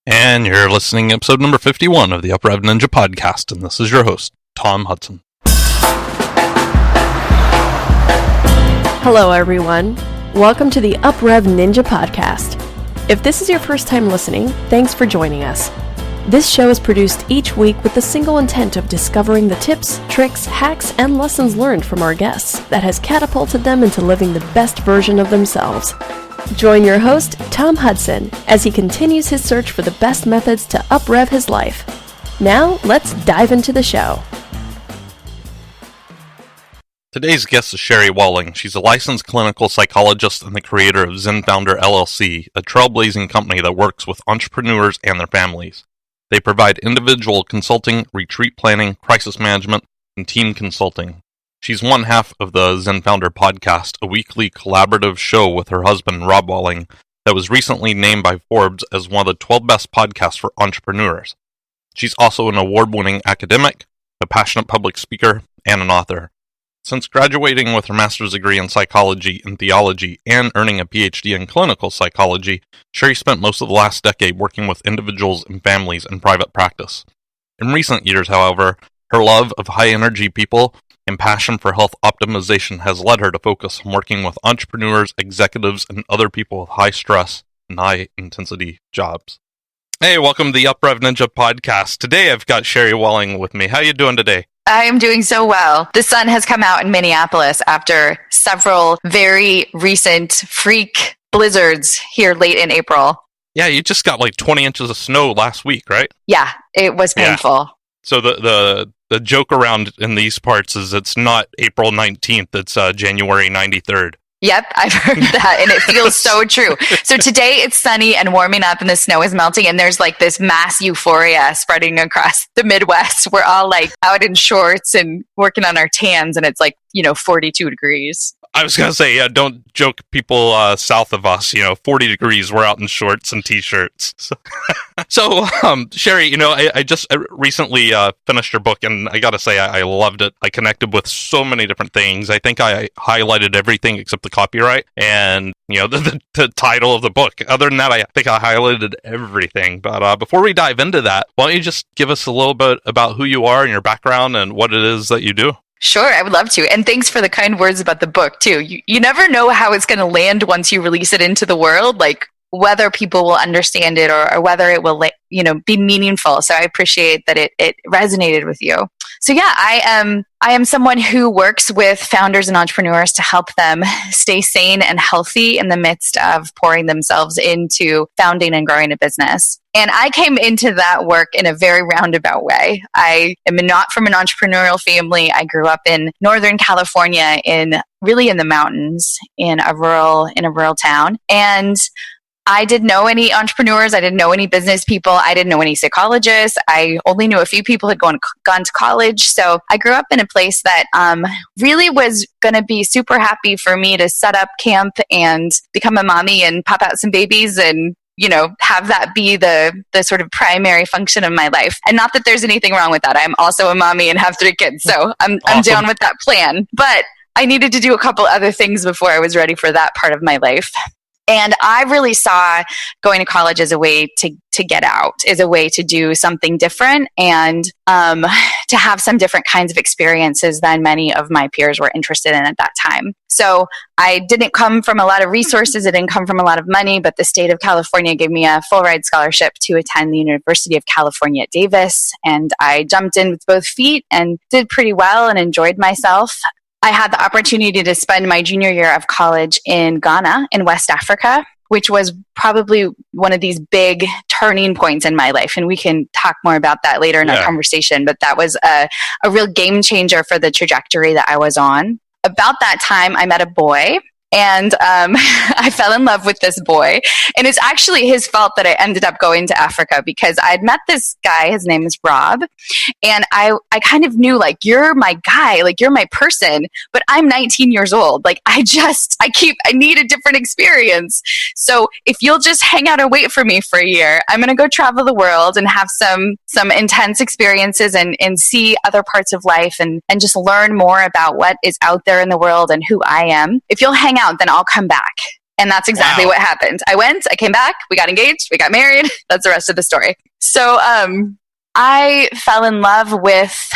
And you're listening to episode number 51 of the Uprev Ninja podcast, and this is your host, Tom Hudson. Hello, everyone. Welcome to the Uprev Ninja podcast. If this is your first time listening, thanks for joining us. This show is produced each week with the single intent of discovering the tips, tricks, hacks, and lessons learned from our guests that has catapulted them into living the best version of themselves. Join your host, Tom Hudson, as he continues his search for the best methods to uprev his life. Now, let's dive into the show. Today's guest is Sherry Walling. She's a licensed clinical psychologist and the creator of Zen Founder LLC, a trailblazing company that works with entrepreneurs and their families. They provide individual consulting, retreat planning, crisis management, and team consulting. She's one half of the Zen Founder podcast, a weekly collaborative show with her husband, Rob Walling, that was recently named by Forbes as one of the 12 best podcasts for entrepreneurs. She's also an award-winning academic, a passionate public speaker, and an author. Since graduating with her master's degree in psychology and theology and earning a PhD in clinical psychology, Sherry spent most of the last decade working with individuals and families in private practice. In recent years, however, her love of high-energy people and passion for health optimization has led her to focus on working with entrepreneurs, executives, and other people with high stress and high-intensity jobs. Hey, welcome to the Uprev Ninja podcast. Today I've got Sherry Walling with me. How are you doing today? I am doing so well. The sun has come out in Minneapolis after several very recent freak blizzards here late in April. Yeah, you just got like 20 inches of snow last week, right? Yeah, it was painful. Yeah. So the joke around in these parts is it's not April 19th, it's January 93rd. Yep, I've heard that, and it feels so true. So today it's sunny and warming up, and the snow is melting, and there's like this mass euphoria spreading across the Midwest. We're all like out in shorts and working on our tans, and it's like, 42 degrees. I was going to say, yeah, don't joke people south of us, 40 degrees, we're out in shorts and t-shirts. So Sherry, I just recently finished your book, and I got to say, I loved it. I connected with so many different things. I think I highlighted everything except the copyright and, the title of the book. Other than that, I think I highlighted everything. But before we dive into that, why don't you just give us a little bit about who you are and your background and what it is that you do? Sure, I would love to. And thanks for the kind words about the book, too. You never know how it's going to land once you release it into the world, like whether people will understand it or whether it will, be meaningful. So I appreciate that it resonated with you. So yeah, I am someone who works with founders and entrepreneurs to help them stay sane and healthy in the midst of pouring themselves into founding and growing a business. And I came into that work in a very roundabout way. I am not from an entrepreneurial family. I grew up in Northern California, in the mountains, in a rural town. And I didn't know any entrepreneurs. I didn't know any business people. I didn't know any psychologists. I only knew a few people who had gone to college. So I grew up in a place that really was going to be super happy for me to set up camp and become a mommy and pop out some babies and have that be the sort of primary function of my life. And not that there's anything wrong with that. I'm also a mommy and have 3 kids. So I'm down with that plan. But I needed to do a couple other things before I was ready for that part of my life. And I really saw going to college as a way to get out, as a way to do something different and to have some different kinds of experiences than many of my peers were interested in at that time. So I didn't come from a lot of resources. I didn't come from a lot of money, but the state of California gave me a full ride scholarship to attend the University of California at Davis. And I jumped in with both feet and did pretty well and enjoyed myself. I had the opportunity to spend my junior year of college in Ghana in West Africa, which was probably one of these big turning points in my life. And we can talk more about that later in our conversation. But that was a real game changer for the trajectory that I was on. About that time, I met a boy. And I fell in love with this boy. And it's actually his fault that I ended up going to Africa because I had met this guy. His name is Rob. And I kind of knew, like, you're my guy, like, you're my person. But I'm 19 years old. Like, I need a different experience. So if you'll just hang out and wait for me for a year, I'm going to go travel the world and have some intense experiences and see other parts of life and just learn more about what is out there in the world and who I am. If you'll hang out, then I'll come back. And that's exactly what happened. I went, I came back, we got engaged, we got married. That's the rest of the story. So I fell in love with,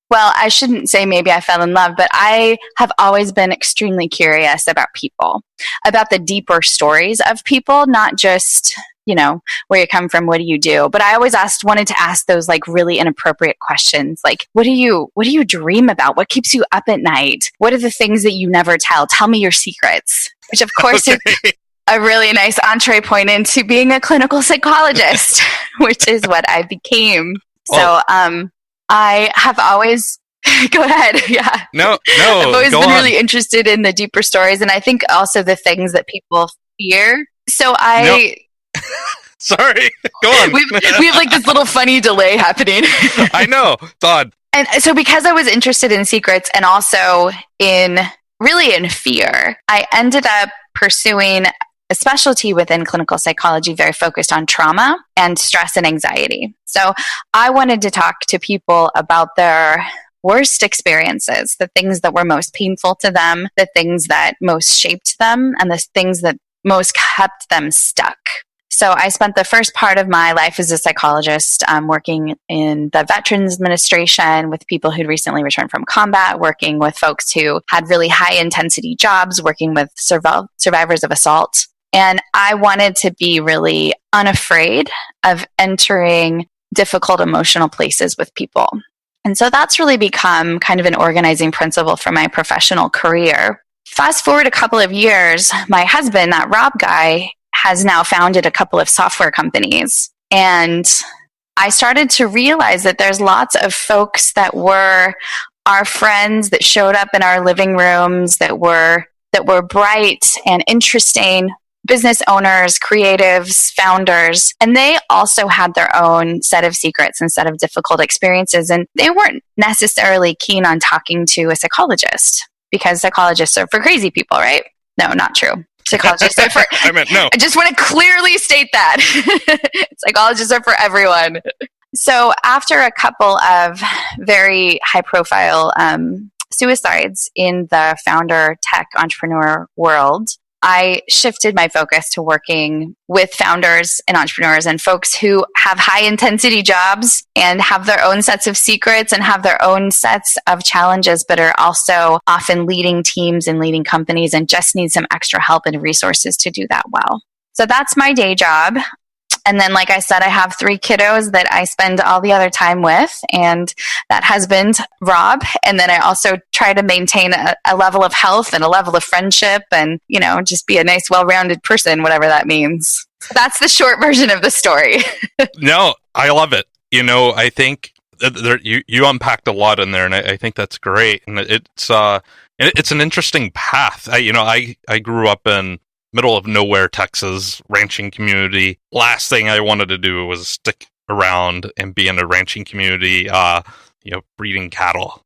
well, I shouldn't say maybe I fell in love, but I have always been extremely curious about people, about the deeper stories of people, not just, you know, where you come from, what do you do? But I always wanted to ask those like really inappropriate questions. Like, what do you dream about? What keeps you up at night? What are the things that you never tell? Tell me your secrets. Which, of course, is a really nice entree point into being a clinical psychologist, which is what I became. So I have always... Go ahead. Yeah. No. I've always been really interested in the deeper stories, and I think also the things that people fear. So Sorry. Go on. we have like this little funny delay happening. I know. Todd. And so because I was interested in secrets and also in fear, I ended up pursuing a specialty within clinical psychology very focused on trauma and stress and anxiety. So I wanted to talk to people about their worst experiences, the things that were most painful to them, the things that most shaped them, and the things that most kept them stuck. So I spent the first part of my life as a psychologist working in the Veterans Administration with people who'd recently returned from combat, working with folks who had really high intensity jobs, working with survivors of assault. And I wanted to be really unafraid of entering difficult emotional places with people. And so that's really become kind of an organizing principle for my professional career. Fast forward a couple of years, my husband, that Rob guy, has now founded a couple of software companies. And I started to realize that there's lots of folks that were our friends that showed up in our living rooms that were bright and interesting, business owners, creatives, founders, and they also had their own set of secrets and set of difficult experiences. And they weren't necessarily keen on talking to a psychologist because psychologists are for crazy people, right? No, not true. Psychologists are for... No. I just want to clearly state that. Psychologists are for everyone. So after a couple of very high-profile suicides in the founder tech entrepreneur world, I shifted my focus to working with founders and entrepreneurs and folks who have high intensity jobs and have their own sets of secrets and have their own sets of challenges, but are also often leading teams and leading companies and just need some extra help and resources to do that well. So that's my day job. And then, like I said, I have 3 kiddos that I spend all the other time with, and that husband, Rob. And then I also try to maintain a level of health and a level of friendship and, you know, just be a nice, well-rounded person, whatever that means. That's the short version of the story. No, I love it. You know, I think you unpacked a lot in there, and I think that's great. And it's an interesting path. I grew up in middle of nowhere, Texas, ranching community. Last thing I wanted to do was stick around and be in a ranching community, breeding cattle.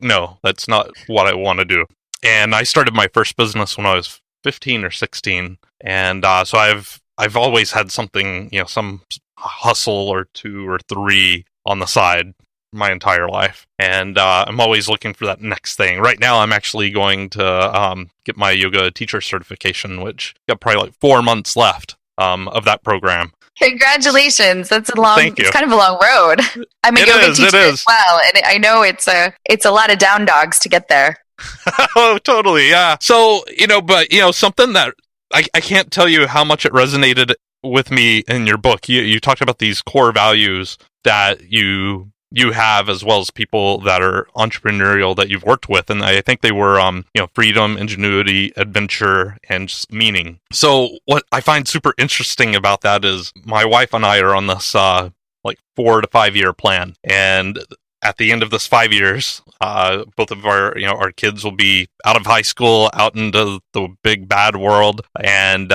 No, that's not what I want to do. And I started my first business when I was 15 or 16. And so I've always had something, some hustle or 2 or 3 on the side my entire life. And I'm always looking for that next thing. Right now, I'm actually going to get my yoga teacher certification, which got probably like 4 months left of that program. Congratulations! That's Thank you. It's kind of a long road. I'm a yoga teacher as well, and I know it's a lot of down dogs to get there. Oh, totally, yeah. So something that I can't tell you how much it resonated with me in your book. You talked about these core values that you have, as well as people that are entrepreneurial that you've worked with. And I think they were, freedom, ingenuity, adventure, and just meaning. So what I find super interesting about that is my wife and I are on this 4 to 5 year plan. And at the end of this 5 years, both of our kids will be out of high school, out into the big bad world. And,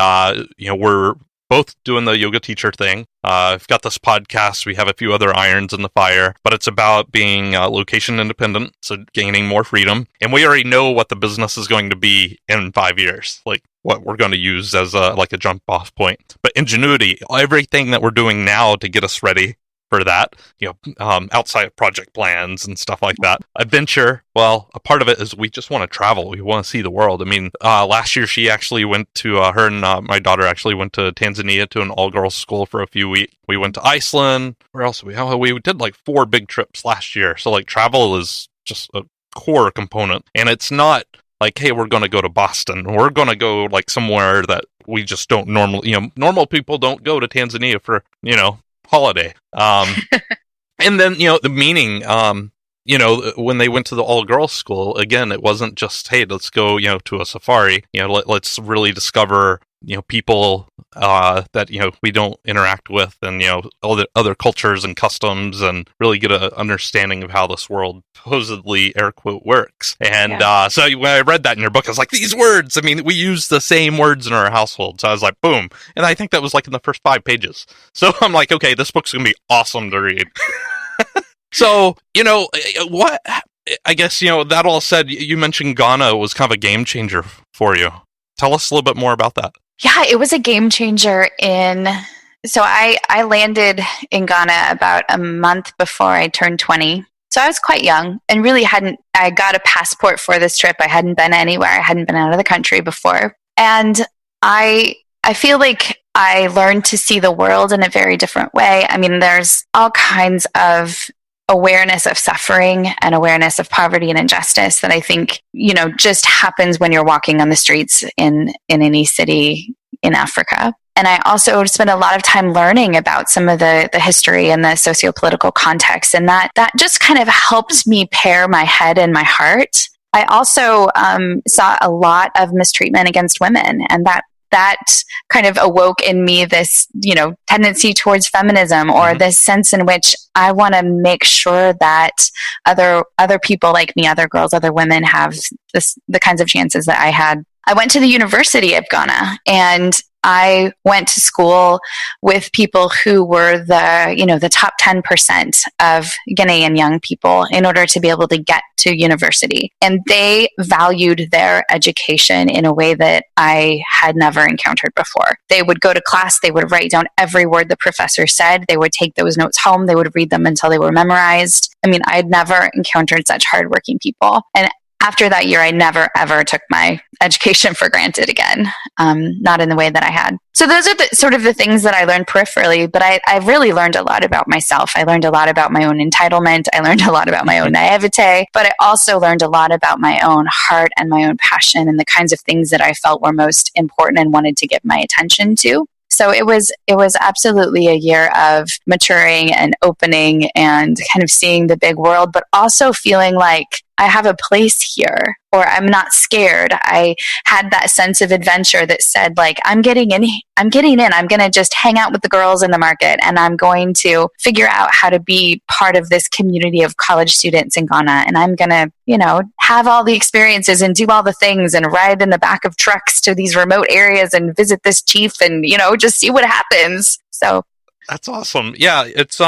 we're both doing the yoga teacher thing. I've got this podcast. We have a few other irons in the fire, but it's about being location independent, so gaining more freedom. And we already know what the business is going to be in 5 years, like what we're going to use as a jump off point. But ingenuity, everything that we're doing now to get us ready for that, outside of project plans and stuff like that. Adventure, well, a part of it is we just want to travel. We want to see the world. I mean, last year she actually went to, her and my daughter actually went to Tanzania to an all-girls school for a few weeks. We went to Iceland. Where else? We did like 4 big trips last year. So like travel is just a core component. And it's not like, hey, we're going to go to Boston. We're going to go like somewhere that we just don't normally, normal people don't go to Tanzania for, holiday. And then, the meaning, when they went to the all-girls school, again, it wasn't just, hey, let's go, to a safari. Let's really discover, people that, we don't interact with, and, all the other cultures and customs, and really get an understanding of how this world supposedly, air quote, works. And so when I read that in your book, I was like, these words, I mean, we use the same words in our household. So I was like, boom. And I think that was like in the first 5 pages. So I'm like, okay, this book's going to be awesome to read. So, what, I guess, that all said, you mentioned Ghana was kind of a game changer for you. Tell us a little bit more about that. Yeah, it was a game changer so I landed in Ghana about a month before I turned 20. So I was quite young and really I got a passport for this trip. I hadn't been anywhere. I hadn't been out of the country before. And I feel like I learned to see the world in a very different way. I mean, there's all kinds of awareness of suffering and awareness of poverty and injustice that I think, just happens when you're walking on the streets in any city in Africa. And I also spent a lot of time learning about some of the history and the socio-political context. And that just kind of helped me pair my head and my heart. I also saw a lot of mistreatment against women, and that kind of awoke in me this, tendency towards feminism, or this sense in which I want to make sure that other people like me, other girls, other women have the kinds of chances that I had. I went to the University of Ghana, and I went to school with people who were the top 10% of Ghanaian young people in order to be able to get to university. And they valued their education in a way that I had never encountered before. They would go to class, they would write down every word the professor said, they would take those notes home, they would read them until they were memorized. I mean, I had never encountered such hardworking people. And after that year, I never, ever took my education for granted again, not in the way that I had. So those are the things that I learned peripherally, but I really learned a lot about myself. I learned a lot about my own entitlement. I learned a lot about my own naivete, but I also learned a lot about my own heart and my own passion and the kinds of things that I felt were most important and wanted to give my attention to. So it was absolutely a year of maturing and opening and kind of seeing the big world, but also feeling like I have a place here, or I'm not scared. I had that sense of adventure that said, like, I'm getting in. I'm going to just hang out with the girls in the market, and I'm going to figure out how to be part of this community of college students in Ghana. And I'm going to, have all the experiences and do all the things and ride in the back of trucks to these remote areas and visit this chief and, just see what happens. So that's awesome. Yeah. It's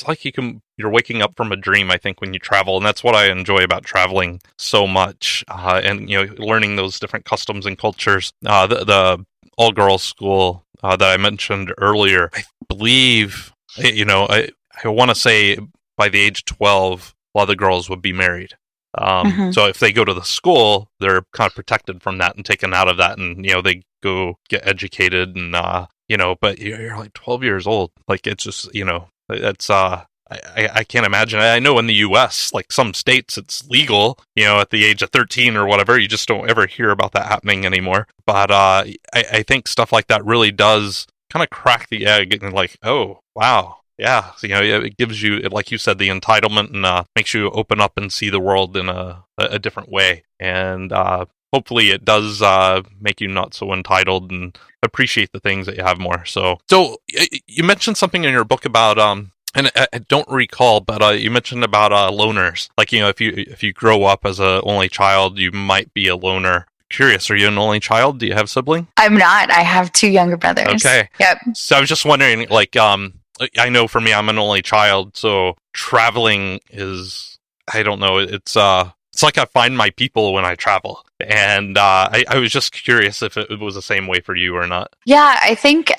like you're waking up from a dream, I think, when you travel. And that's what I enjoy about traveling so much. And, learning those different customs and cultures. The all-girls school that I mentioned earlier, I believe, I want to say by the age of 12, a lot of the girls would be married. So if they go to the school, they're kind of protected from that and taken out of that. And, they go get educated and, but you're like 12 years old. Like, it's just, it's, I can't imagine. I know in the U.S., like some states, it's legal, at the age of 13 or whatever. You just don't ever hear about that happening anymore. But I think stuff like that really does kind of crack the egg and like, oh, wow. Yeah. So, it gives you, like you said, the entitlement and makes you open up and see the world in a different way. And hopefully it does make you not so entitled and appreciate the things that you have more. So you mentioned something in your book about and I don't recall, but you mentioned about loners. Like, if you grow up as a only child, you might be a loner. Curious, are you an only child? Do you have siblings? I'm not. I have 2 younger brothers. Okay. Yep. So I was just wondering, like, I know for me, I'm an only child, so traveling is, I don't know, it's like I find my people when I travel. And I was just curious if it was the same way for you or not. Yeah, I think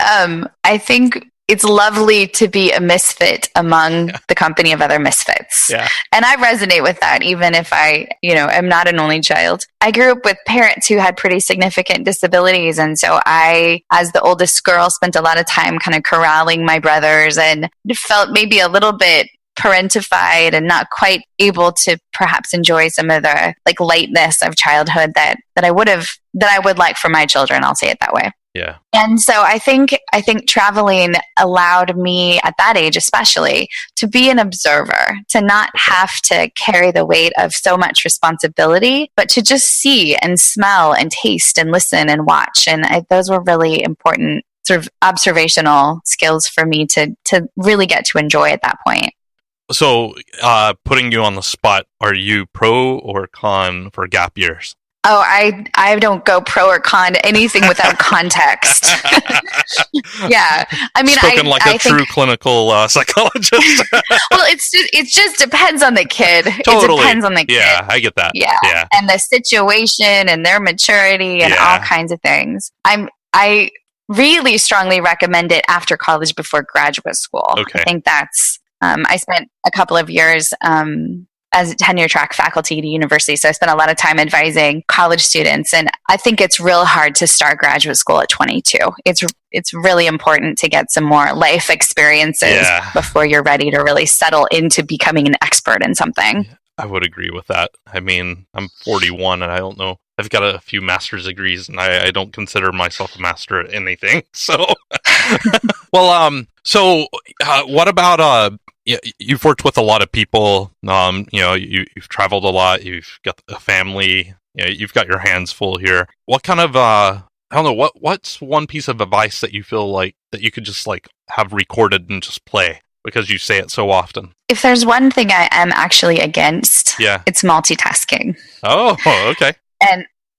it's lovely to be a misfit among the company of other misfits. Yeah. And I resonate with that, even if I, am not an only child. I grew up with parents who had pretty significant disabilities. And so I, as the oldest girl, spent a lot of time kind of corralling my brothers and felt maybe a little bit parentified and not quite able to perhaps enjoy some of the like lightness of childhood that I would like for my children. I'll say it that way. Yeah. And so I think traveling allowed me at that age, especially, to be an observer, to not have to carry the weight of so much responsibility, but to just see and smell and taste and listen and watch. And those were really important sort of observational skills for me to really get to enjoy at that point. So, putting you on the spot, are you pro or con for gap years? Oh, I don't go pro or con to anything without context. Yeah, I mean, Spoken like a true clinical psychologist. Well, it just depends on the kid. Totally. It depends on the kid. Yeah, I get that. Yeah, and the situation and their maturity and all kinds of things. I really strongly recommend it after college, before graduate school. Okay. I think that's. I spent a couple of years as tenure track faculty at a university. So I spent a lot of time advising college students. And I think it's real hard to start graduate school at 22. It's really important to get some more life experiences before you're ready to really settle into becoming an expert in something. I would agree with that. I mean, I'm 41 and I don't know. I've got a few master's degrees and I don't consider myself a master at anything. So, well, what about, you've worked with a lot of people, you've traveled a lot, you've got a family, you've got your hands full here. What kind of, I don't know, what's one piece of advice that you feel like that you could just like have recorded and just play because you say it so often? If there's one thing I am actually against, it's multitasking. Oh, okay.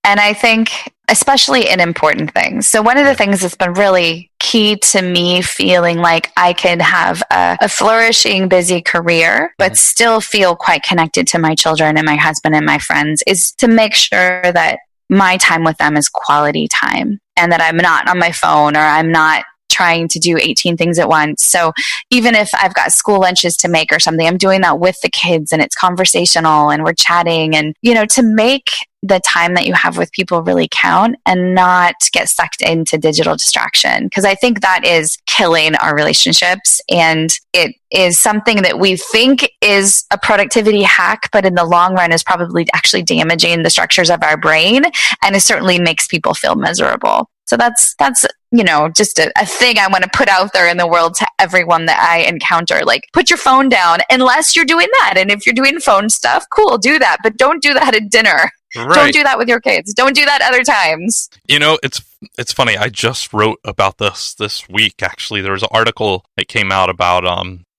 And I think, especially in important things. So one of the things that's been really key to me feeling like I can have a flourishing, busy career, but still feel quite connected to my children and my husband and my friends, is to make sure that my time with them is quality time and that I'm not on my phone or I'm not trying to do 18 things at once. So even if I've got school lunches to make or something, I'm doing that with the kids and it's conversational and we're chatting and, to make the time that you have with people really count and not get sucked into digital distraction. Because I think that is killing our relationships. And it is something that we think is a productivity hack, but in the long run is probably actually damaging the structures of our brain. And it certainly makes people feel miserable. So that's just a thing I want to put out there in the world to everyone that I encounter. Like, put your phone down unless you're doing that. And if you're doing phone stuff, cool, do that. But don't do that at dinner. Right. Don't do that with your kids. Don't do that other times. It's funny. I just wrote about this week, actually. There was an article that came out about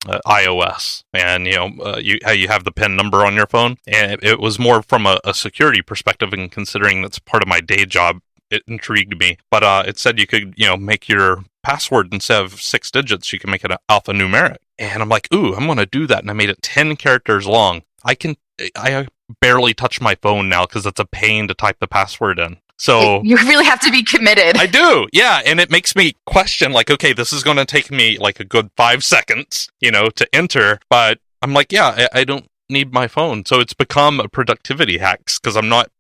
iOS and, you have the PIN number on your phone. And it was more from a security perspective, and considering that's part of my day job, it intrigued me. But it said you could, make your password, instead of 6 digits, you can make it an alphanumeric. And I'm like, ooh, I'm going to do that. And I made it 10 characters long. I barely touch my phone now because it's a pain to type the password in. So you really have to be committed. I do. Yeah. And it makes me question, like, okay, this is going to take me like a good 5 seconds, to enter. But I'm like, yeah, I don't need my phone. So it's become a productivity hack because I'm not,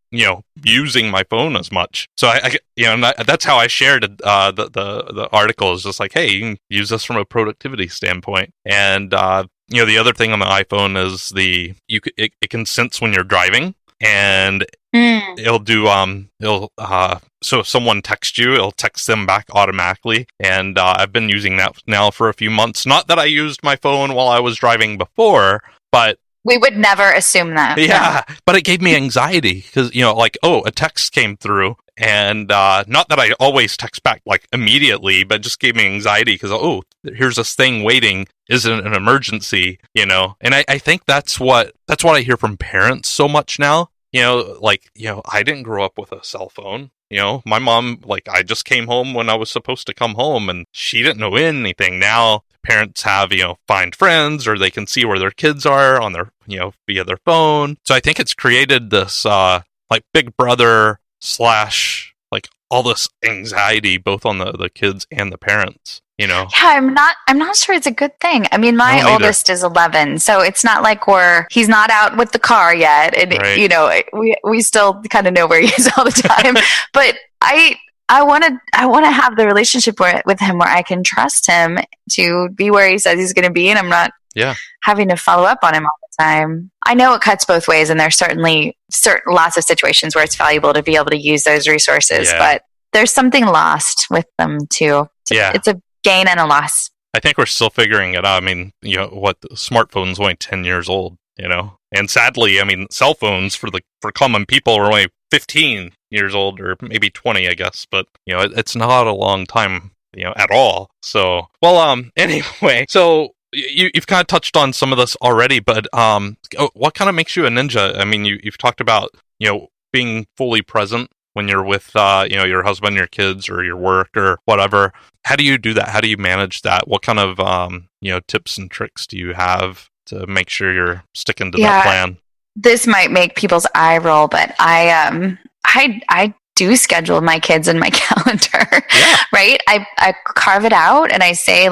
using my phone as much. So that's how I shared the article, is just like, hey, you can use this from a productivity standpoint. And, the other thing on the iPhone is it can sense when you're driving, and it'll do, so if someone texts you, it'll text them back automatically. And, I've been using that now for a few months. Not that I used my phone while I was driving before, but we would never assume that. Yeah, no. But it gave me anxiety because, a text came through, and not that I always text back like immediately, but it just gave me anxiety because, here's this thing waiting. Is it an emergency? And I think that's what I hear from parents so much now. I didn't grow up with a cell phone. My mom, I just came home when I was supposed to come home, and she didn't know anything. Now parents have, find friends, or they can see where their kids are on their, via their phone. So I think it's created this, Big Brother / all this anxiety, both on the kids and the parents. Yeah, I'm not sure it's a good thing. I mean, my oldest is 11, so it's not like he's not out with the car yet. And, right. We still kind of know where he is all the time. But I want to have the relationship with him where I can trust him to be where he says he's going to be, and I'm not having to follow up on him all the time. I know it cuts both ways, and there's certainly lots of situations where it's valuable to be able to use those resources, but there's something lost with them too. It's a gain and a loss. I think we're still figuring it out. I mean, the smartphone's only 10 years old, and sadly, I mean, cell phones for common people are only 15 years old, or maybe 20, I guess, but it's not a long time, at all. So, well, anyway, so you've kind of touched on some of this already, but what kind of makes you a ninja? I mean, you've talked about being fully present when you're with your husband, your kids, or your work, or whatever. How do you do that? How do you manage that? What kind of tips and tricks do you have to make sure you're sticking to that plan? This might make people's eye roll, but I do schedule my kids in my calendar, right? I carve it out and I say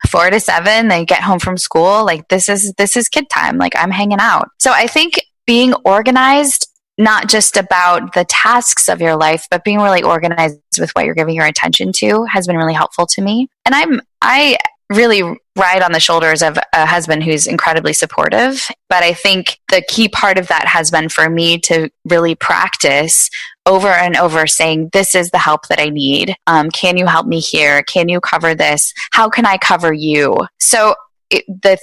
4 to 7, they get home from school. This is kid time. I'm hanging out. So I think being organized, not just about the tasks of your life, but being really organized with what you're giving your attention to has been really helpful to me. And I really ride on the shoulders of a husband who's incredibly supportive. But I think the key part of that has been for me to really practice over and over saying, this is the help that I need. Can you help me here? Can you cover this? How can I cover you? So the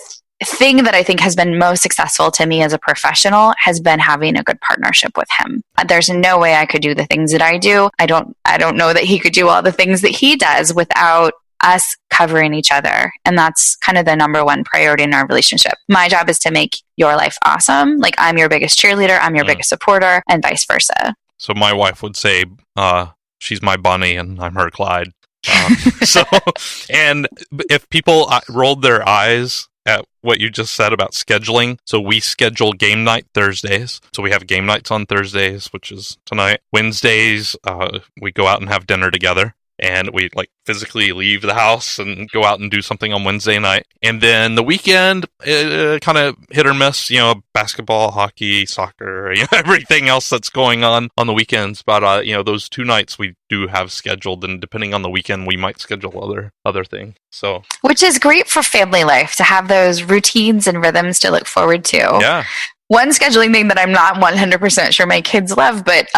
thing that I think has been most successful to me as a professional has been having a good partnership with him. There's no way I could do the things that I do. I don't know that he could do all the things that he does without us covering each other. And that's kind of the number one priority in our relationship. My job is to make your life awesome. I'm your biggest cheerleader, I'm your biggest supporter, and vice versa. So my wife would say, she's my bunny and I'm her Clyde. And if people rolled their eyes at what you just said about scheduling, so we schedule game night Thursdays. So we have game nights on Thursdays, which is tonight. Wednesdays, we go out and have dinner together. And we physically leave the house and go out and do something on Wednesday night. And then the weekend, kind of hit or miss, basketball, hockey, soccer, everything else that's going on the weekends. But, those 2 nights we do have scheduled, and depending on the weekend, we might schedule other things. So, which is great for family life, to have those routines and rhythms to look forward to. Yeah. One scheduling thing that I'm not 100% sure my kids love, but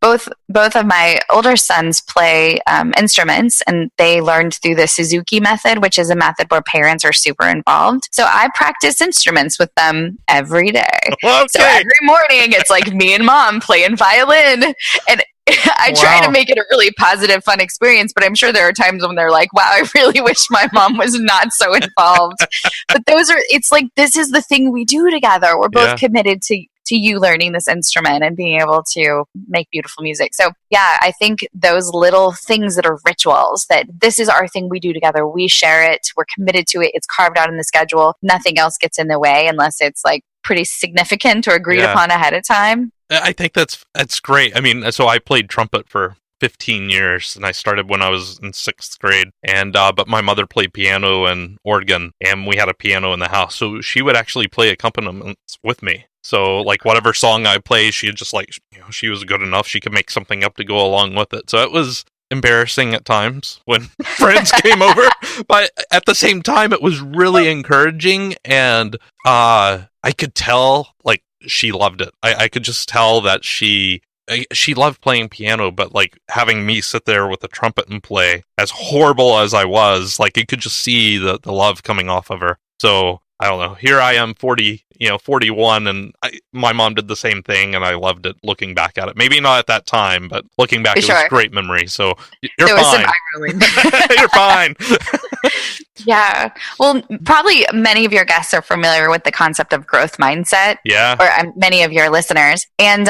both of my older sons play instruments, and they learned through the Suzuki method, which is a method where parents are super involved. So I practice instruments with them every day. Okay. So every morning it's me and mom playing violin, and I try to make it a really positive, fun experience, but I'm sure there are times when they're like, wow, I really wish my mom was not so involved. But it's this is the thing we do together. We're both committed to you learning this instrument and being able to make beautiful music. So yeah, I think those little things that are rituals, that this is our thing we do together. We share it. We're committed to it. It's carved out in the schedule. Nothing else gets in the way unless it's pretty significant or agreed upon ahead of time. I think that's great. I mean, so I played trumpet for 15 years, and I started when I was in 6th grade. And but my mother played piano and organ, and we had a piano in the house, so she would actually play accompaniments with me. So whatever song I play, she just she was good enough. She could make something up to go along with it. So it was embarrassing at times when friends came over, but at the same time, it was really encouraging, and I could tell she loved it. I could just tell that she loved playing piano, but having me sit there with the trumpet and play, as horrible as I was, you could just see the love coming off of her. So I don't know. Here I am, 41, and my mom did the same thing, and I loved it looking back at it. Maybe not at that time, but looking back, it was a great memory. So you're there fine. Was some eye-rolling. You're fine. Yeah. Well, probably many of your guests are familiar with the concept of growth mindset. Yeah. Or many of your listeners. And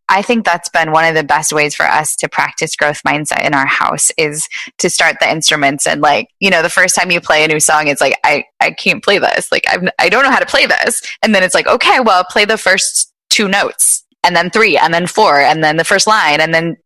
I think that's been one of the best ways for us to practice growth mindset in our house, is to start the instruments. And the first time you play a new song, it's I can't play this. I don't know how to play this. And then it's okay, well, play the first 2 notes, and then 3, and then 4, and then the first line. And then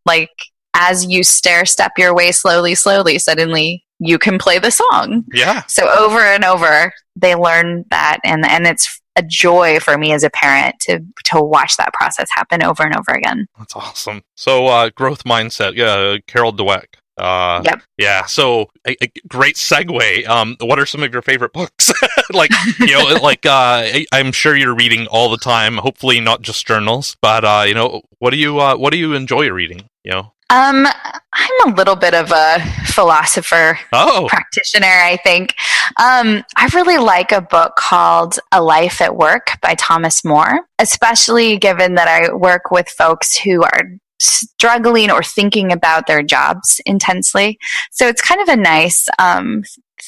as you stair step your way slowly, suddenly you can play the song. Yeah. So over and over, they learn that, and it's a joy for me as a parent to watch that process happen over and over again. That's awesome. So growth mindset, yeah, Carol Dweck. Yep. Yeah. So a great segue. What are some of your favorite books? Like, you know, like I'm sure you're reading all the time. Hopefully not just journals, but you know, what do you enjoy reading? You know. I'm a little bit of a philosopher practitioner, I think. I really like a book called A Life at Work by Thomas More, especially given that I work with folks who are struggling or thinking about their jobs intensely. So it's kind of a nice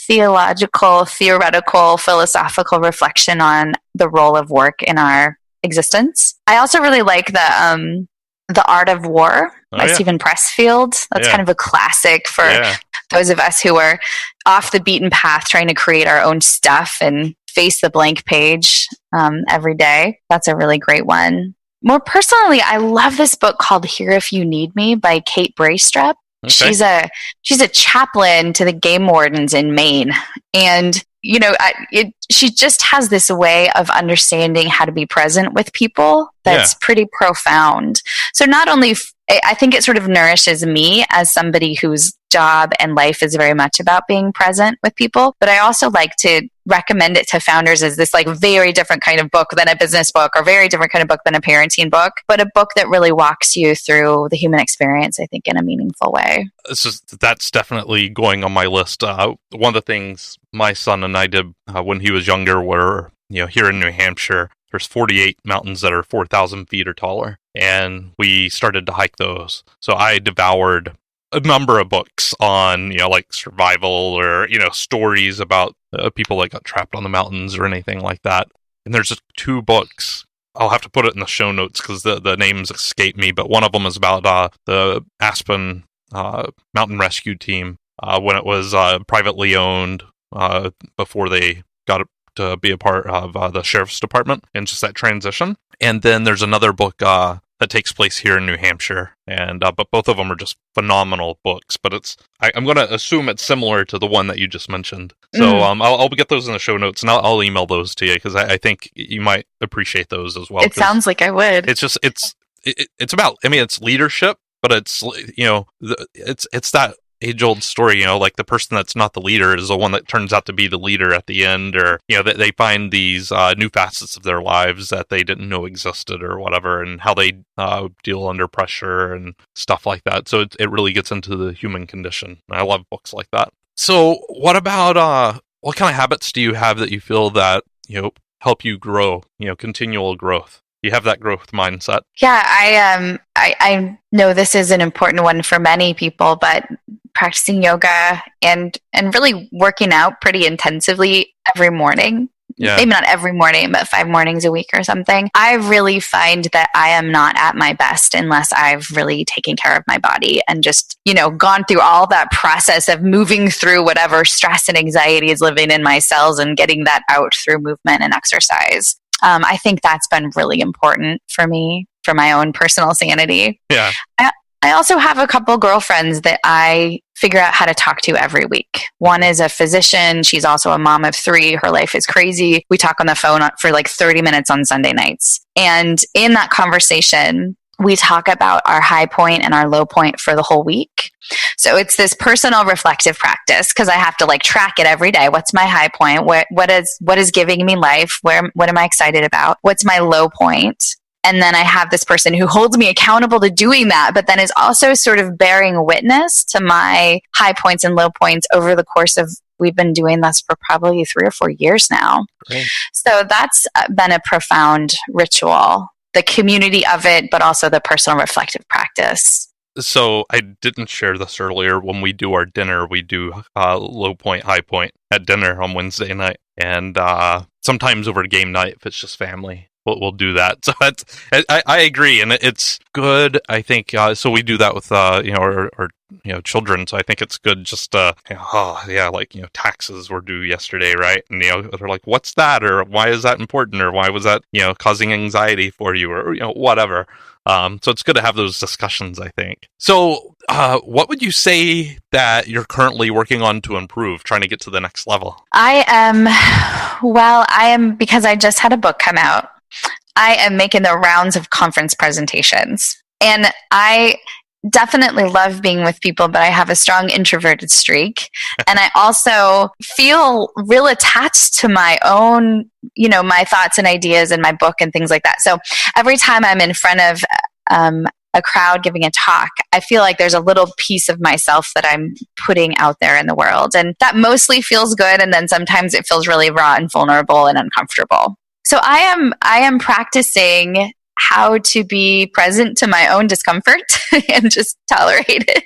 theoretical, philosophical reflection on the role of work in our existence. I also really like The Art of War by Stephen Pressfield. That's kind of a classic for those of us who are off the beaten path trying to create our own stuff and face the blank page every day. That's a really great one. More personally, I love this book called Here If You Need Me by Kate Braestrup. Okay. She's a chaplain to the game wardens in Maine. And, you know, she just has this way of understanding how to be present with people that's pretty profound. So not only, I think it sort of nourishes me as somebody whose job and life is very much about being present with people, but I also like to recommend it to founders as this like very different kind of book than a business book, or very different kind of book than a parenting book, but a book that really walks you through the human experience, I think, in a meaningful way. That's definitely going on my list. One of the things my son and I did when he was younger were, you know, here in New Hampshire, there's 48 mountains that are 4,000 feet or taller, and we started to hike those. So I devoured a number of books on, you know, like survival or, you know, stories about people that got trapped on the mountains or anything like that. And there's just 2 books. I'll have to put it in the show notes because the names escape me, but one of them is about the Aspen Mountain Rescue Team when it was privately owned before they got to be a part of the Sheriff's Department, and just that transition. And then there's another book that takes place here in New Hampshire, and but both of them are just phenomenal books. But I'm going to assume it's similar to the one that you just mentioned. So I'll get those in the show notes, and I'll email those to you because I think you might appreciate those as well. It sounds like I would. It's just it's about, I mean, it's leadership, but it's, you know, it's that age-old story, you know, like the person that's not the leader is the one that turns out to be the leader at the end, or, you know, they find these new facets of their lives that they didn't know existed or whatever, and how they deal under pressure and stuff like that. So it really gets into the human condition. I love books like that. So what about, what kind of habits do you have that you feel that, you know, help you grow, you know, continual growth? You have that growth mindset. Yeah, I know this is an important one for many people, but practicing yoga and really working out pretty intensively every morning. Yeah. Maybe not every morning, but 5 mornings a week or something. I really find that I am not at my best unless I've really taken care of my body and just, you know, gone through all that process of moving through whatever stress and anxiety is living in my cells and getting that out through movement and exercise. I think that's been really important for me, for my own personal sanity. Yeah. I also have a couple girlfriends that I figure out how to talk to every week. One is a physician. She's also a mom of 3. Her life is crazy. We talk on the phone for like 30 minutes on Sunday nights. And in that conversation, we talk about our high point and our low point for the whole week. So it's this personal reflective practice because I have to like track it every day. What's my high point? What is giving me life? What am I excited about? What's my low point? And then I have this person who holds me accountable to doing that, but then is also sort of bearing witness to my high points and low points over the course of, we've been doing this for probably 3 or 4 years now. Great. So that's been a profound ritual, the community of it, but also the personal reflective practice. So I didn't share this earlier. When we do our dinner, we do low point, high point at dinner on Wednesday night. And sometimes over game night if it's just family. we'll do that. So I agree, and it's good. I think so. We do that with our children. So I think it's good just taxes were due yesterday, right? And they're like, what's that, or why is that important, or why was that causing anxiety for you, or whatever. So it's good to have those discussions, I think. So what would you say that you're currently working on to improve, trying to get to the next level? I am, because I just had a book come out, I am making the rounds of conference presentations. And I definitely love being with people, but I have a strong introverted streak. And I also feel real attached to my own, my thoughts and ideas and my book and things like that. So every time I'm in front of a crowd giving a talk, I feel like there's a little piece of myself that I'm putting out there in the world. And that mostly feels good. And then sometimes it feels really raw and vulnerable and uncomfortable. So I am practicing how to be present to my own discomfort and just tolerate it,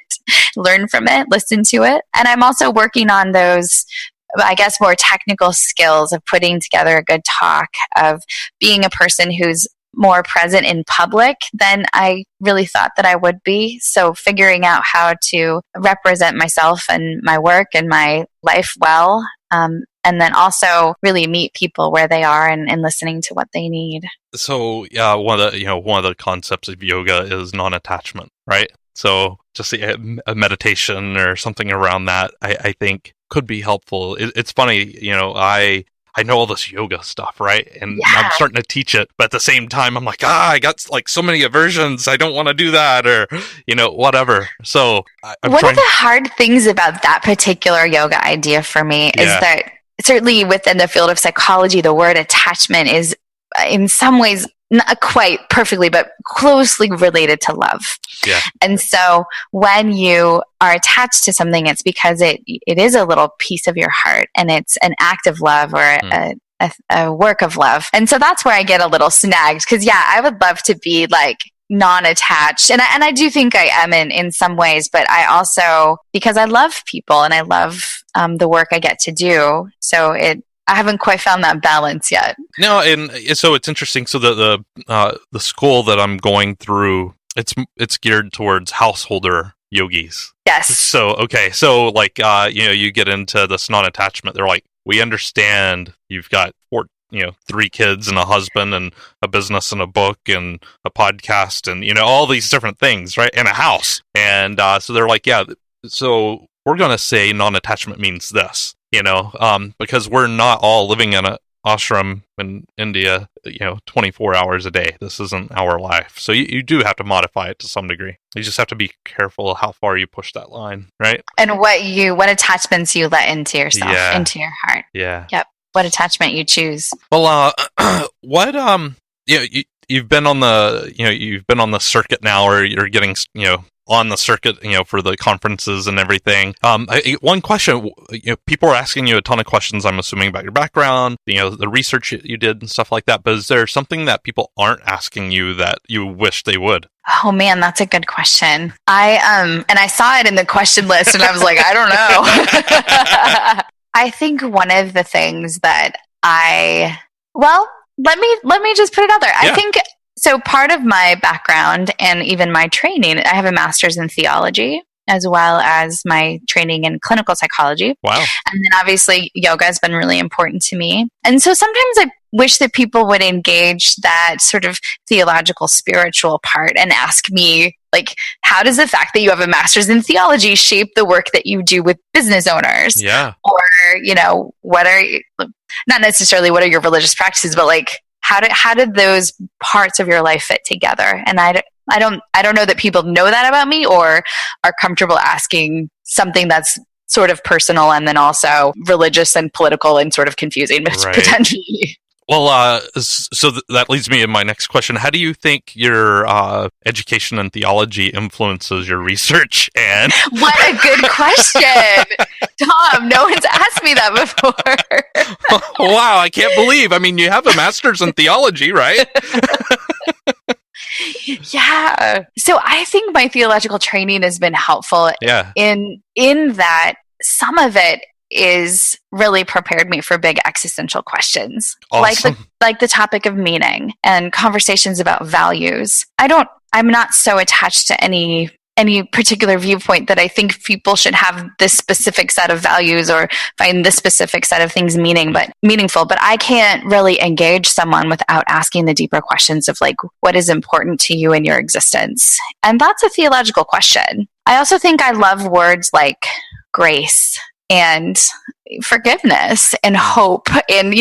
learn from it, listen to it. And I'm also working on those, I guess, more technical skills of putting together a good talk, of being a person who's more present in public than I really thought that I would be. So figuring out how to represent myself and my work and my life well, and then also really meet people where they are and listening to what they need. So one of the concepts of yoga is non-attachment, right? So just a meditation or something around that, I think could be helpful. It's funny, I know all this yoga stuff, right? And I'm starting to teach it, but at the same time, I'm like, I got like so many aversions. I don't want to do that, or, whatever. So one of the hard things about that particular yoga idea for me is that certainly within the field of psychology, the word attachment is in some ways not quite perfectly, but closely related to love. Yeah. And so when you are attached to something, it's because it is a little piece of your heart, and it's an act of love or a work of love. And so that's where I get a little snagged, because I would love to be like non-attached. And I do think I am in some ways, but I also, because I love people and I love the work I get to do. So I haven't quite found that balance yet. No, and so it's interesting. So the school that I'm going through, it's geared towards householder yogis. Yes. So okay, so like you get into this non-attachment. They're like, we understand you've got 3 kids and a husband and a business and a book and a podcast and all these different things, right? And a house. And so they're like, so we're going to say non-attachment means this, because we're not all living in an ashram in India, 24 hours a day. This isn't our life. So you do have to modify it to some degree. You just have to be careful how far you push that line, right? And what attachments you let into yourself, into your heart. Yeah. Yep. What attachment you choose. Well, what you've been on the circuit now, or you're getting on the circuit for the conferences and everything. One question, people are asking you a ton of questions, I'm assuming, about your background, the research you did and stuff like that. But is there something that people aren't asking you that you wish they would? Oh man, that's a good question. And I saw it in the question list, and I was like, I don't know. I think one of the things that let me just put it out there. Yeah. I think, so part of my background and even my training, I have a master's in theology, as well as my training in clinical psychology. Wow. And then obviously yoga has been really important to me. And so sometimes I wish that people would engage that sort of theological, spiritual part and ask me, like, how does the fact that you have a master's in theology shape the work that you do with business owners? Yeah. Or, not necessarily what are your religious practices, but like, how did those parts of your life fit together? And I don't know that people know that about me, or are comfortable asking something that's sort of personal and then also religious and political and sort of confusing, potentially. Well, so that leads me to my next question. How do you think your education in theology influences your research? And what a good question, Tom. No one's asked me that before. Wow, I can't believe. I mean, you have a master's in theology, right? Yeah. So I think my theological training has been helpful. Yeah. In that some of it is really prepared me for big existential questions, Awesome. like the topic of meaning and conversations about values. I'm not so attached to any particular viewpoint that I think people should have this specific set of values or find this specific set of things meaningful. But I can't really engage someone without asking the deeper questions of like, what is important to you in your existence? And that's a theological question. I also think I love words like grace and forgiveness and hope and,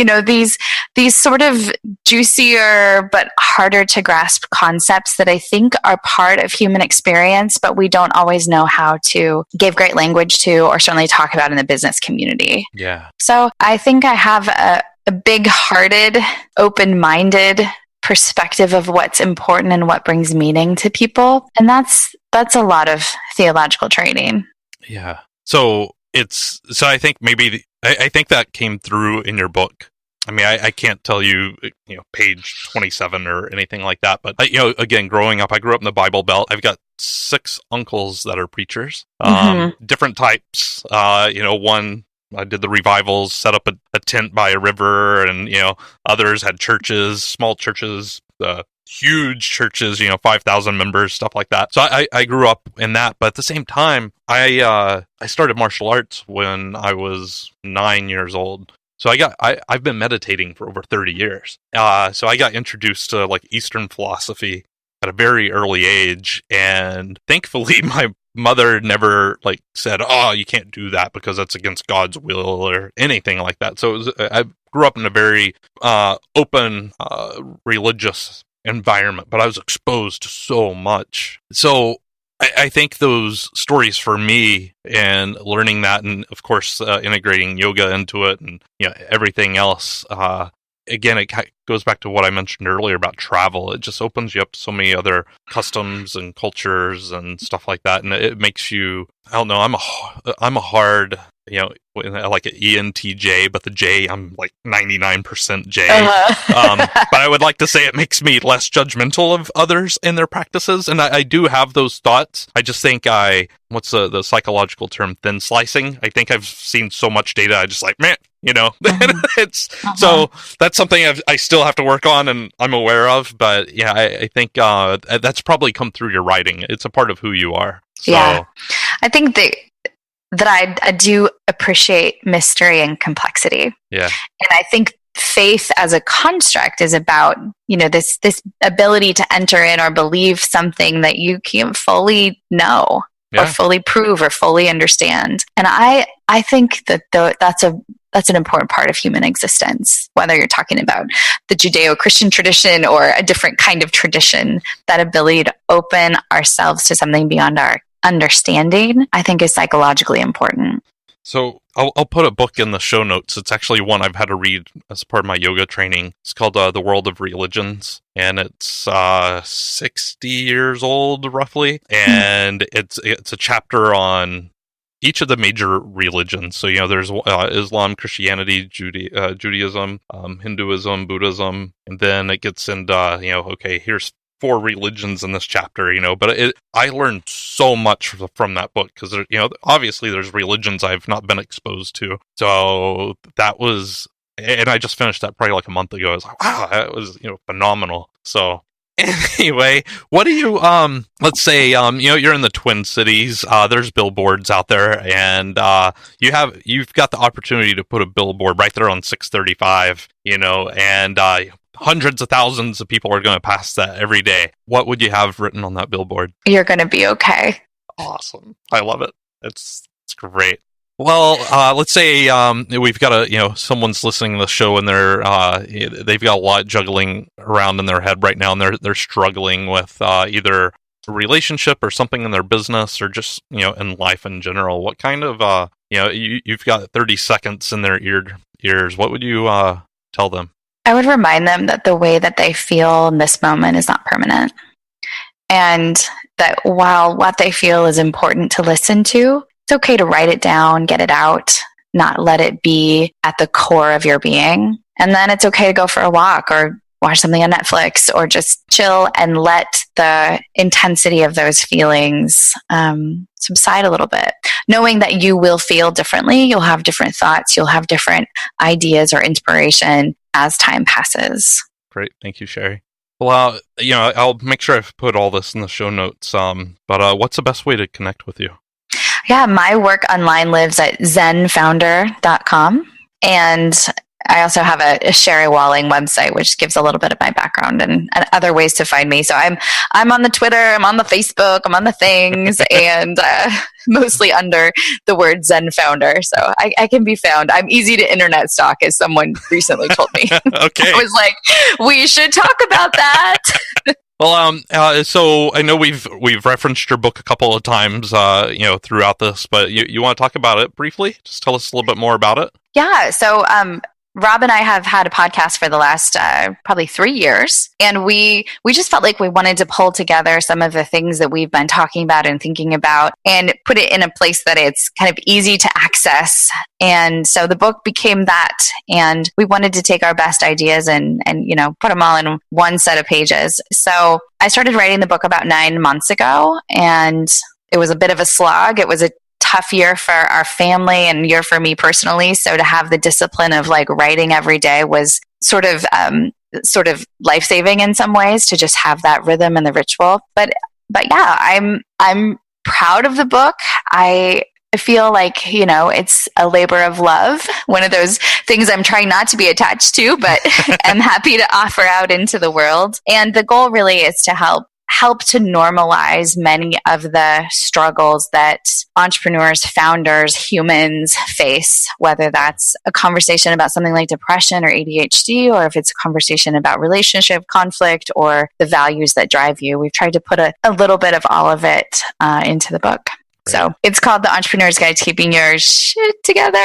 these sort of juicier but harder to grasp concepts that I think are part of human experience, but we don't always know how to give great language to or certainly talk about in the business community. Yeah. So I think I have a big-hearted, open-minded perspective of what's important and what brings meaning to people. And that's a lot of theological training. Yeah. So I think I think that came through in your book. I mean, I can't tell you, page 27 or anything like that. But, again, growing up, I grew up in the Bible Belt. I've got 6 uncles that are preachers, different types. One, I did the revivals, set up a tent by a river, and, others had churches, small churches, huge churches, 5,000 members, stuff like that. So I grew up in that, but at the same time, I started martial arts when I was 9 years old. So I've been meditating for over 30 years. So I got introduced to like Eastern philosophy at a very early age, and thankfully my mother never like said, "Oh, you can't do that because that's against God's will" or anything like that. So I grew up in a very open religious environment, but I was exposed to so much. So I think those stories for me and learning that, and of course integrating yoga into it and everything else, again, it goes back to what I mentioned earlier about travel. It just opens you up to so many other customs and cultures and stuff like that, and it makes you, I don't know, I'm a hard, like an ENTJ, but the J, I'm like 99% J. But I would like to say it makes me less judgmental of others in their practices, and I do have those thoughts. I just think what's the psychological term, thin slicing? I think I've seen so much data, I just like, man, so that's something I still have to work on and I'm aware of, but yeah, I think that's probably come through your writing. It's a part of who you are. So. Yeah, I think that I do appreciate mystery and complexity. Yeah. And I think faith as a construct is about, this ability to enter in or believe something that you can't fully know or fully prove or fully understand. And I think that that's an important part of human existence, whether you're talking about the Judeo-Christian tradition or a different kind of tradition. That ability to open ourselves to something beyond our understanding, I think, is psychologically important. So I'll put a book in the show notes. It's actually one I've had to read as part of my yoga training. It's called The World of Religions, and it's 60 years old, roughly. And it's a chapter on each of the major religions. So, there's Islam, Christianity, Judaism, Hinduism, Buddhism, and then it gets into, okay, here's 4 religions in this chapter, but I learned so much from that book because, obviously there's religions I've not been exposed to. So that was, and I just finished that probably like a month ago. I was like, wow, that was, phenomenal. So anyway, what do you, let's say, you're in the Twin Cities, there's billboards out there, and you've got the opportunity to put a billboard right there on 635, and hundreds of thousands of people are going to pass that every day. What would you have written on that billboard? You're going to be okay. Awesome. I love it. It's great. Well, let's say we've got someone's listening to the show and they've got a lot juggling around in their head right now, and they're struggling with either a relationship or something in their business or just in life in general. What kind of you've got 30 seconds in their ears. What would you tell them? I would remind them that the way that they feel in this moment is not permanent. And that while what they feel is important to listen to, it's okay to write it down, get it out, not let it be at the core of your being. And then it's okay to go for a walk or watch something on Netflix or just chill and let the intensity of those feelings subside a little bit, knowing that you will feel differently. You'll have different thoughts. You'll have different ideas or inspiration as time passes. Great. Thank you, Sherry. Well, I'll make sure I've put all this in the show notes. But what's the best way to connect with you? Yeah, my work online lives at zenfounder.com. And I also have a Sherry Walling website, which gives a little bit of my background and other ways to find me. So I'm on the Twitter, I'm on the Facebook, I'm on the things, and mostly under the word Zen Founder. So I can be found. I'm easy to internet stalk, as someone recently told me. Okay. I was like, we should talk about that. Well, so I know we've referenced your book a couple of times, throughout this, but you want to talk about it briefly? Just tell us a little bit more about it. Yeah. So, Rob and I have had a podcast for the last probably 3 years, and we just felt like we wanted to pull together some of the things that we've been talking about and thinking about and put it in a place that it's kind of easy to access. And so the book became that, and we wanted to take our best ideas and put them all in one set of pages. So I started writing the book about 9 months ago, and it was a bit of a slog. It was a tough year for our family and year for me personally. So to have the discipline of like writing every day was sort of life-saving in some ways, to just have that rhythm and the ritual. But yeah, I'm proud of the book. I feel like, it's a labor of love. One of those things I'm trying not to be attached to, but I'm happy to offer out into the world. And the goal really is to help to normalize many of the struggles that entrepreneurs, founders, humans face, whether that's a conversation about something like depression or ADHD, or if it's a conversation about relationship conflict or the values that drive you. We've tried to put a little bit of all of it into the book. So it's called The Entrepreneur's Guide to Keeping Your Shit Together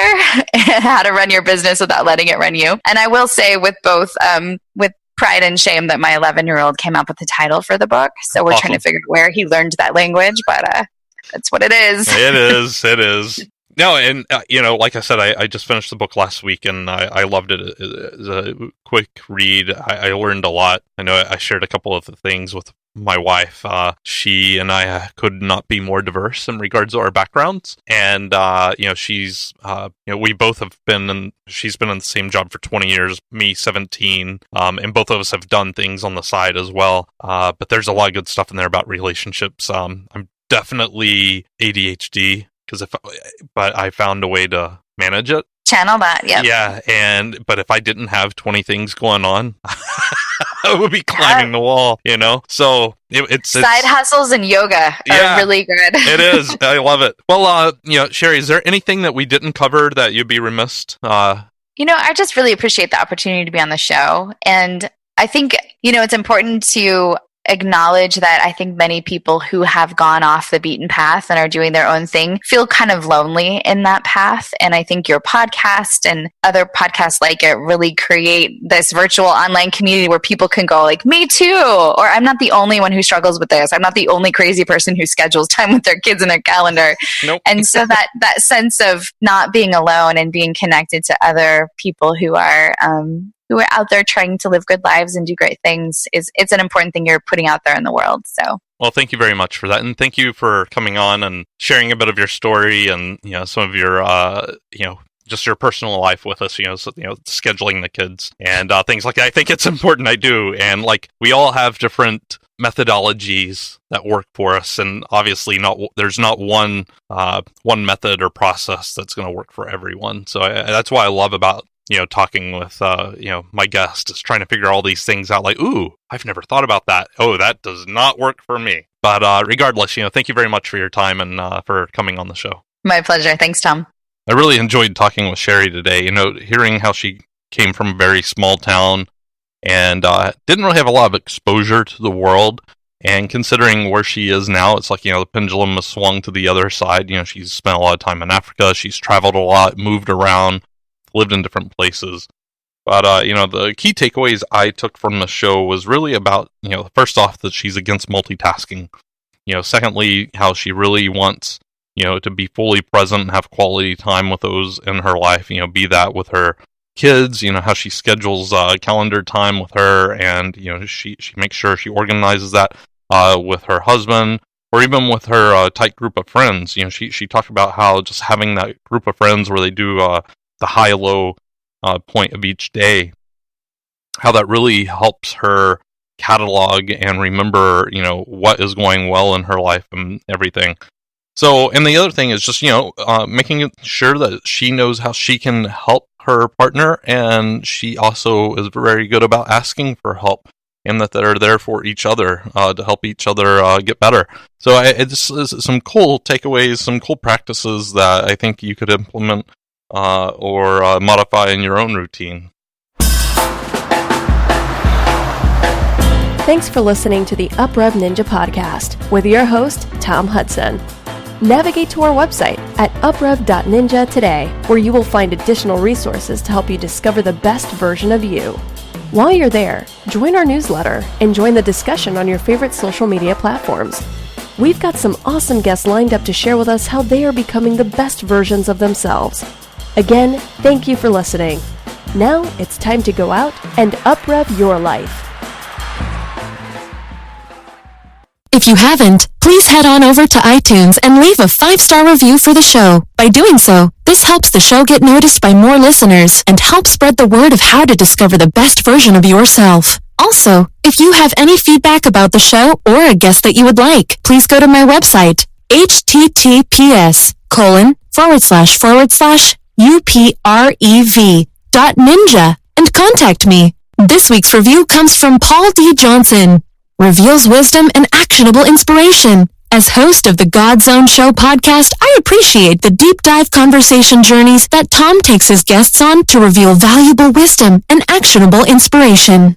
and How to Run Your Business Without Letting It Run You. And I will say with both, with pride and shame, that my 11-year-old came up with the title for the book. So we're trying to figure out where he learned that language, but that's what it is. It is. No, and, like I said, I just finished the book last week, and I loved it. It was a quick read. I learned a lot. I know I shared a couple of the things with my wife. She and I could not be more diverse in regards to our backgrounds. And, she's, we both have she's been in the same job for 20 years, me 17. And both of us have done things on the side as well. But there's a lot of good stuff in there about relationships. I'm definitely ADHD, but I found a way to manage it. Channel that, yep. Yeah, but if I didn't have 20 things going on, I would be climbing the wall, So it's side hustles and yoga are really good. It is. I love it. Well, Sherry, is there anything that we didn't cover that you'd be remiss? I just really appreciate the opportunity to be on the show, and I think it's important to acknowledge that I think many people who have gone off the beaten path and are doing their own thing feel kind of lonely in that path. And I think your podcast and other podcasts like it really create this virtual online community where people can go like, me too, or I'm not the only one who struggles with this. I'm not the only crazy person who schedules time with their kids in their calendar. Nope. And so that sense of not being alone and being connected to other people who are out there trying to live good lives and do great things it's an important thing you're putting out there in the world. So, well, thank you very much for that, and thank you for coming on and sharing a bit of your story and some of your just your personal life with us. Scheduling the kids and things like that. I think it's important. I do, and we all have different methodologies that work for us, and obviously there's not one method or process that's going to work for everyone. So that's why I love about talking with, my guest, is trying to figure all these things out. Ooh, I've never thought about that. Oh, that does not work for me. But regardless, thank you very much for your time and for coming on the show. My pleasure. Thanks, Tom. I really enjoyed talking with Sherry today. Hearing how she came from a very small town and didn't really have a lot of exposure to the world. And considering where she is now, it's the pendulum has swung to the other side. She's spent a lot of time in Africa. She's traveled a lot, moved around, lived in different places. But, the key takeaways I took from the show was really about, first off, that she's against multitasking. Secondly, how she really wants, to be fully present and have quality time with those in her life, be that with her kids, how she schedules calendar time with her, and she makes sure she organizes that with her husband, or even with her tight group of friends. She talked about how just having that group of friends where they do the high-low point of each day, how that really helps her catalog and remember, what is going well in her life and everything. So, and the other thing is just, making sure that she knows how she can help her partner, and she also is very good about asking for help, and that they're there for each other to help each other get better. So it's some cool takeaways, some cool practices that I think you could implement or modify in your own routine. Thanks for listening to the UpRev Ninja podcast with your host, Tom Hudson. Navigate to our website at uprev.ninja today, where you will find additional resources to help you discover the best version of you. While you're there, join our newsletter and join the discussion on your favorite social media platforms. We've got some awesome guests lined up to share with us how they are becoming the best versions of themselves. Again, thank you for listening. Now it's time to go out and uprev your life. If you haven't, please head on over to iTunes and leave a 5-star review for the show. By doing so, this helps the show get noticed by more listeners and helps spread the word of how to discover the best version of yourself. Also, if you have any feedback about the show or a guest that you would like, please go to my website, https://uprev.ninja and contact me. This week's review comes from Paul D. Johnson. Reveals wisdom and actionable inspiration. As host of the God Zone Show podcast, I appreciate the deep dive conversation journeys that Tom takes his guests on to reveal valuable wisdom and actionable inspiration.